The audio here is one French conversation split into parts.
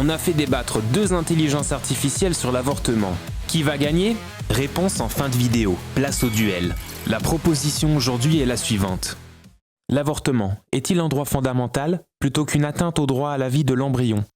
On a fait débattre deux intelligences artificielles sur l'avortement. Qui va gagner? Réponse en fin de vidéo. Place au duel. La proposition aujourd'hui est la suivante. L'avortement est-il un droit fondamental plutôt qu'une atteinte au droit à la vie de l'embryon?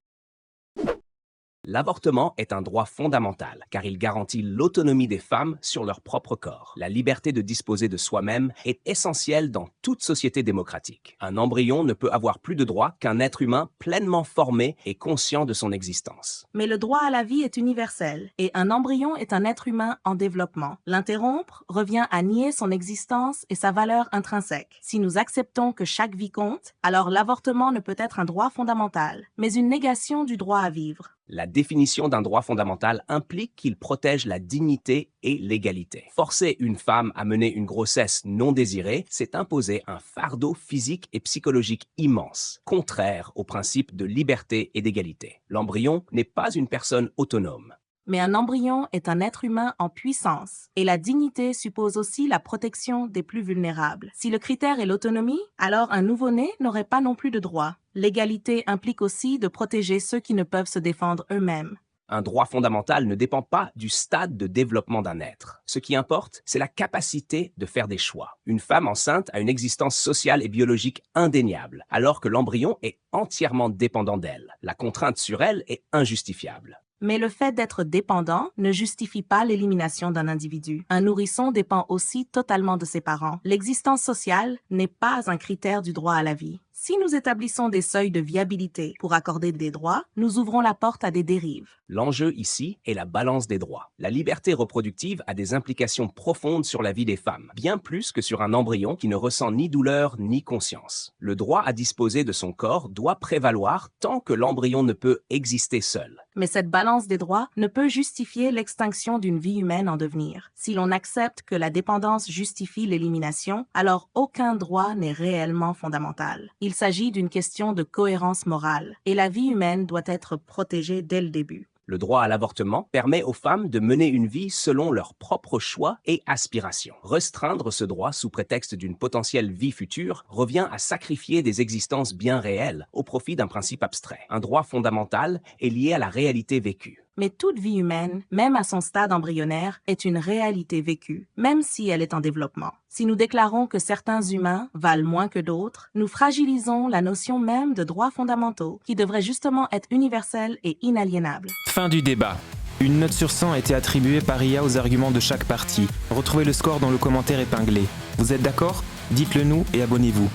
L'avortement est un droit fondamental car il garantit l'autonomie des femmes sur leur propre corps. La liberté de disposer de soi-même est essentielle dans toute société démocratique. Un embryon ne peut avoir plus de droits qu'un être humain pleinement formé et conscient de son existence. Mais le droit à la vie est universel et un embryon est un être humain en développement. L'interrompre revient à nier son existence et sa valeur intrinsèque. Si nous acceptons que chaque vie compte, alors l'avortement ne peut être un droit fondamental, mais une négation du droit à vivre. La définition d'un droit fondamental implique qu'il protège la dignité et l'égalité. Forcer une femme à mener une grossesse non désirée, c'est imposer un fardeau physique et psychologique immense, contraire au principe de liberté et d'égalité. L'embryon n'est pas une personne autonome. Mais un embryon est un être humain en puissance, et la dignité suppose aussi la protection des plus vulnérables. Si le critère est l'autonomie, alors un nouveau-né n'aurait pas non plus de droits. L'égalité implique aussi de protéger ceux qui ne peuvent se défendre eux-mêmes. Un droit fondamental ne dépend pas du stade de développement d'un être. Ce qui importe, c'est la capacité de faire des choix. Une femme enceinte a une existence sociale et biologique indéniable, alors que l'embryon est entièrement dépendant d'elle. La contrainte sur elle est injustifiable. Mais le fait d'être dépendant ne justifie pas l'élimination d'un individu. Un nourrisson dépend aussi totalement de ses parents. L'existence sociale n'est pas un critère du droit à la vie. Si nous établissons des seuils de viabilité pour accorder des droits, nous ouvrons la porte à des dérives. L'enjeu ici est la balance des droits. La liberté reproductive a des implications profondes sur la vie des femmes, bien plus que sur un embryon qui ne ressent ni douleur ni conscience. Le droit à disposer de son corps doit prévaloir tant que l'embryon ne peut exister seul. Mais cette balance des droits ne peut justifier l'extinction d'une vie humaine en devenir. Si l'on accepte que la dépendance justifie l'élimination, alors aucun droit n'est réellement fondamental. Il s'agit d'une question de cohérence morale, et la vie humaine doit être protégée dès le début. Le droit à l'avortement permet aux femmes de mener une vie selon leurs propres choix et aspirations. Restreindre ce droit sous prétexte d'une potentielle vie future revient à sacrifier des existences bien réelles au profit d'un principe abstrait. Un droit fondamental est lié à la réalité vécue. Mais toute vie humaine, même à son stade embryonnaire, est une réalité vécue, même si elle est en développement. Si nous déclarons que certains humains valent moins que d'autres, nous fragilisons la notion même de droits fondamentaux, qui devraient justement être universels et inaliénables. Fin du débat. Une note sur 100 a été attribuée par IA aux arguments de chaque partie. Retrouvez le score dans le commentaire épinglé. Vous êtes d'accord? Dites-le nous et abonnez-vous.